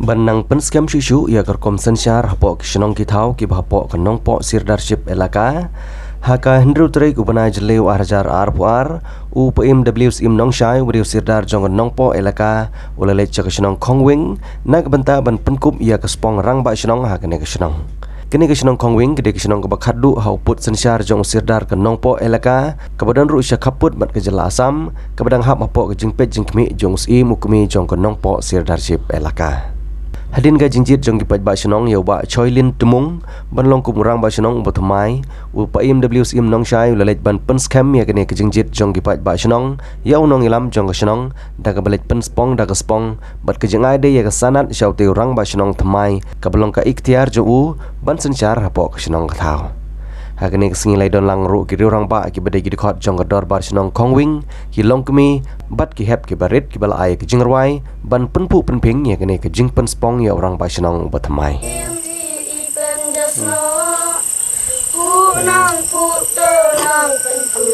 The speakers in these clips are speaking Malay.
Banang penskam syushu ia kerkom sensyar hapok kisnong kitau ki bahapok kenong pok sirdarship elaka haka hendru teri gubana jelew arjar arpuar UPMWs im nong syai wadiu sirdar jong nong pok elaka ulale cak kisnong kongwing nak benta ban penkup ia kespong rang ba kisnong hakane kisnong kini kisnong kongwing kede kisnong kebakhadu hau put sensyar jong sirdar kenong pok elaka kebadan ru isya kaput mat kejela asam kebadang hap hapok kejingpet jingkmi jong si mukmi jong kenong pok sirdarship elaka Hadin ga jingjit jong gipat ba shnong yau ba choilin tumung banlong kumurang ba shnong bothmai UPMWs im nong shai lalet ban pens kham ya kene ke jingjit jong gipat ba shnong yau nong ilam jong ga shnong daga balet pens pong daga spong bat ke jengai de ya ga sanat shaute rang ba shnong thmai kablong ka ikhtiar jo u ban sanchar hapo ka shnong ka thau hakane singi lai don lang ru ki rang ba ki bade gi khot jong ga dor bar shnong khongwing ki longkmi bat ki hep ki barit ki bal ai ki jingrwai ban penpu penping ya kene ke jing pen spong ya orang ba shnong batmai nang puto nang penpu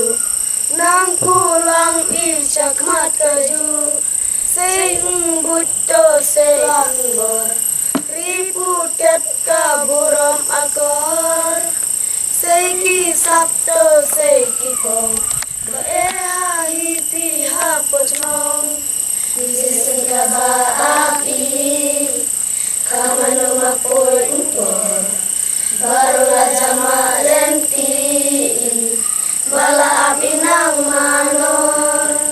nang kulang ichak mat kaju sing butto selang bor riputet kaburam akor Seiki sabto seiki pong Baeha hipi hapotmong Nisising kaba api Kamano mapoy impor Baru raja malenti Bala api nang manor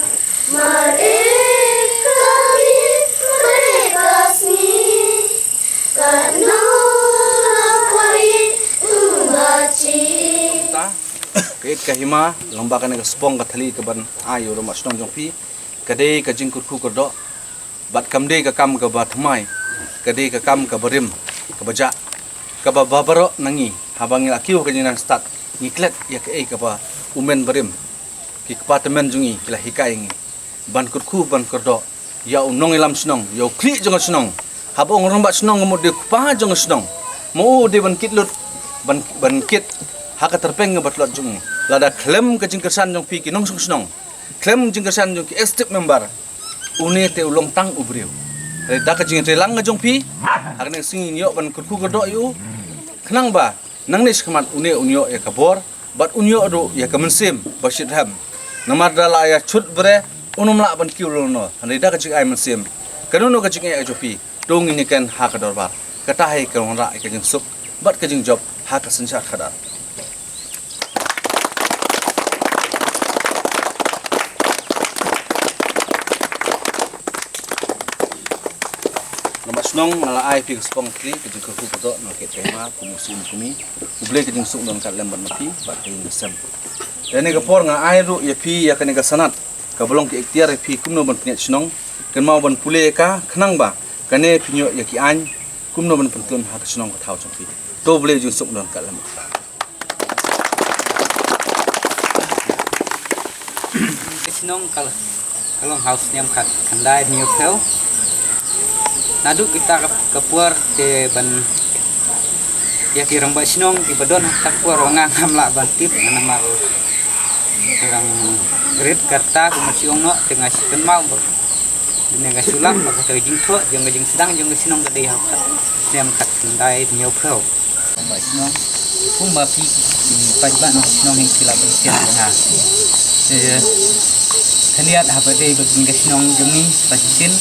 Mari kami merekasni Karena Kait kahima lambakan ke spong kathali ke ban ayo ro masnong jongpi kade ka jingkut ku kordo bat kamde ka kam ka bathmai kade ka kam ka barim ka baja ka babaro nangi habangil akiu ka jinan start ngiklet ya ke ka ba umen barim ki departemen jungi kila hikai ngi ban kutku ban kordo ya unong ilam snong ya kli jong snong habong rong ba snong mo de pa jong snong mo de ban kitlut ban kit haka terpeng batlot jung lada klem ke jingkersan jong pi ki nong sung snong klem jingkersan jong ki estate member une te ulong tang ubriu re da ka jing telang jong pi hakne sing yo ban kurku godo yu khnang ba nang ne skmat une unyo ya kabor bat unyo do ya kamensim basit ham namar dala ya chut bre unum la ban kiulo no re da ka jing ai mensim kanono ka jing ai jopi dong ini kan haka dorbar kata hai ka ra ka jing sup bat ka jing job haka sensa khadar Nong nala ai pi spong tri ke jing ku ko no ke tema kumusim kumi uble ke jing suk don kat lemban mapi ba ke ngesem dene ke por nga ai ru ye pi ya kane ga sanat ka bolong ke ikhtiar pi kumno ban pnet snong ken mau ban pule ka khnang ba kane pinyo ya ki an kumno ban pentun ha ka snong ka thau chong pi to ble jing suk don kat lem snong kalau house nyam kat kandai new pel Naduk kita kepuar ke ban ya kirang ba sinong di badon takpuar wangang hamla bantip nama orang red karta kumasiong no tengah sikan mau ini ga sulang ba ka jing tho jeng jing sedang jeng sinong gede ha nem kat dai nyau khau ba sinong kum ba pi pa ba no sinong hing sila ba sia ha kalian apa dei ba jing sinong jengi ba sin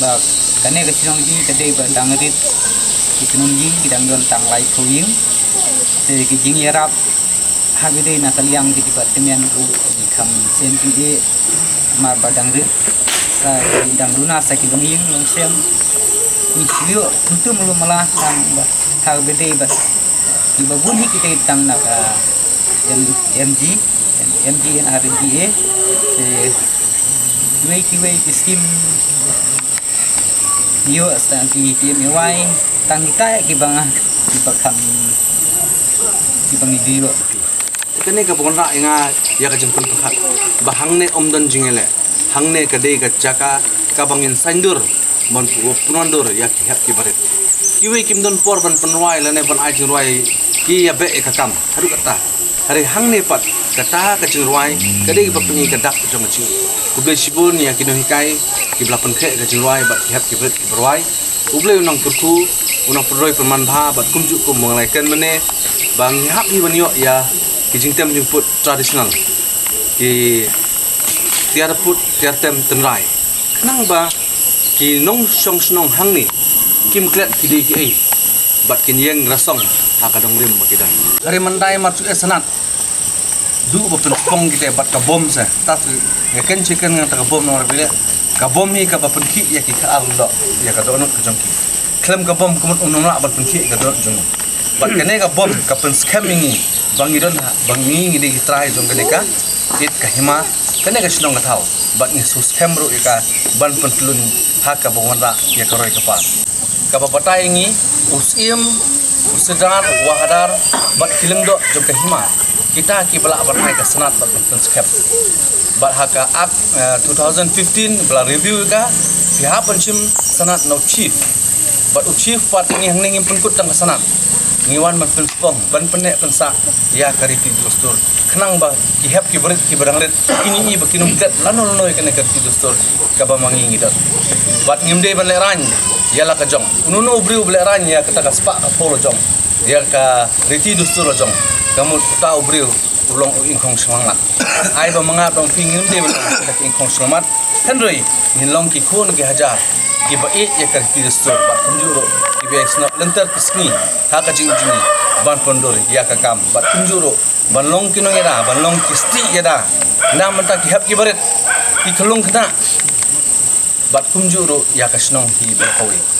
ba kane ke sinong ji kade ba dangrit ikunung ji kidang don tang lai khowing te ki jing yarap habide na kaliang di departemen ru kam CNPA mar ba dangrit sa dang luna sa ki banging long sem ni siyo tentu mulu malah tang ba habide ba di babun hi kita tang na ka MG and RDA te wei skim yo stang ki PMY tang kita ki banga ki bakam ki bangi dio kene ka bon ra nga ya ka jingkun khat bahang ne omdan jingele hangne ka de ka jaka ka bangin sandur mon punondur ya ki hap ki barit kiwe kim don por ban panwai la ne ban ai jingwai ki ya be ka kam haru kata hari hangne pat kata ka jingwai ka de ka pengi ka dak jong chi kuble sibun ya kino hikai ki blapan khe ka jingwai ba ki hap ki barit ki berwai ublay unang kurku unang peroi permanbha bat kumju kum mengalaikan mene bang hap hi banyo ya ki jingtem jingput tradisional ki tiar put tiar tem tenrai kenang ba ki nong song snong hang ni kim klet ki di ki ai bat kin yeng rasong akadong rim bakidan kare mandai marchu sanat du ba penpong kita bat ka bom sa tat ya ken chicken ngang ta ka bom nor bile ka bom hi ka ba penki ya ki ka al do ya ka do no ka jongki klem ka bom kumut unong la ba penki ka do jong bat kene ka bom ka pen scamming bangi don bangi ngi di try jong kene ka it ka hima kene ka sinong ka thau bat ni su scam ro ka ban pentlun ha ka bongwanda ya ka roi ka pa ka ba patai ngi usim usedar wahadar bat kileng do jong ka hima kita ki bala barnai ka senat bat pen scam bat haka up 2015 bala review ka pihak pensim senat no chief bat chief pat ngi hang ngi penkut tang senat ngiwan man penspong ban penek pensa ya kariti dostur kenang ba ki hep ki berit ki berangret kini i bakinum tet lano kena kariti dostur ka ba mangi ngidot bat ngimde ban leran ya la ka jong ununo briu bleran ya kata ka spa ka polo jong ya ka riti dostur jong kamu tahu briu ulong ingkong semangat ai ba mangap dong pingin de ba ka ingkong semangat henry nilong ki khon ki hajar ki ba ya kariti dostur bat kunjuro ki be snap lentar kisni ha ka jing jini ban pondor ya ka kam bat kunjuro ban long kino yada ban long kisti yada na manta ki hap ki baret ki khlong khna bat kunjuro ya ka snong hi ba kawi